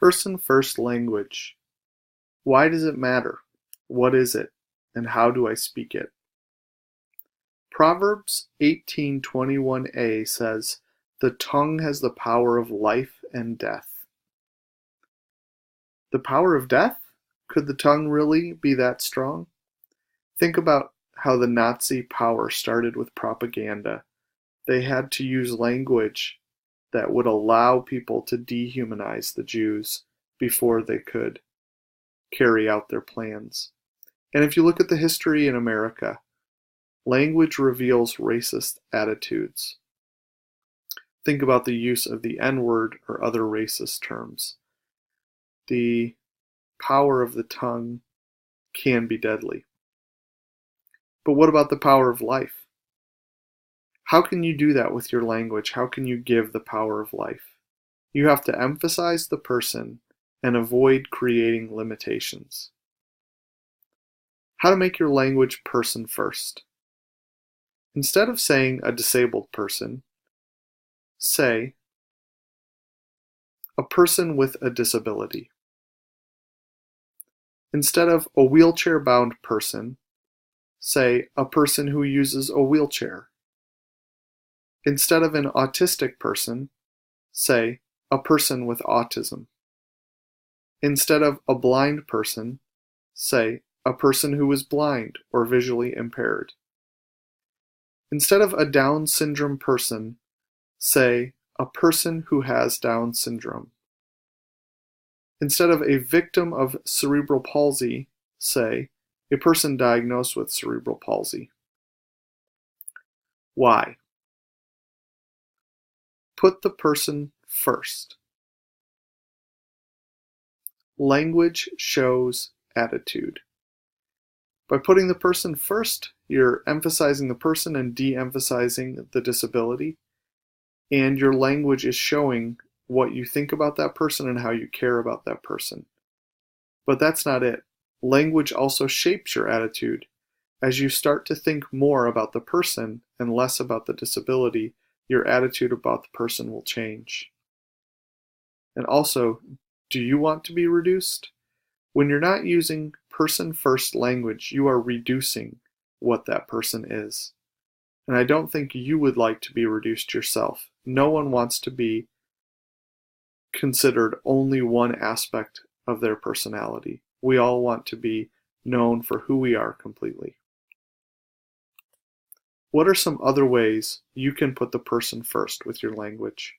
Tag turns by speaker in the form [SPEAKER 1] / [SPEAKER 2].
[SPEAKER 1] Person-first language. Why does it matter? What is it? And how do I speak it? Proverbs 18:21a says, "The tongue has the power of life and death." The power of death? Could the tongue really be that strong? Think about how the Nazi power started with propaganda. They had to use language that would allow people to dehumanize the Jews before they could carry out their plans. And if you look at the history in America, language reveals racist attitudes. Think about the use of the N-word or other racist terms. The power of the tongue can be deadly. But what about the power of life? How can you do that with your language? How can you give the power of life? You have to emphasize the person and avoid creating limitations. How to make your language person first. Instead of saying a disabled person, say a person with a disability. Instead of a wheelchair-bound person, say a person who uses a wheelchair. Instead of an autistic person, say a person with autism. Instead of a blind person, say a person who is blind or visually impaired. Instead of a Down syndrome person, say a person who has Down syndrome. Instead of a victim of cerebral palsy, say a person diagnosed with cerebral palsy. Why? Put the person first. Language shows attitude. By putting the person first, you're emphasizing the person and de-emphasizing the disability, and your language is showing what you think about that person and how you care about that person. But that's not it. Language also shapes your attitude. As you start to think more about the person and less about the disability, your attitude about the person will change. And also, do you want to be reduced? When you're not using person-first language, you are reducing what that person is. And I don't think you would like to be reduced yourself. No one wants to be considered only one aspect of their personality. We all want to be known for who we are completely. What are some other ways you can put the person first with your language?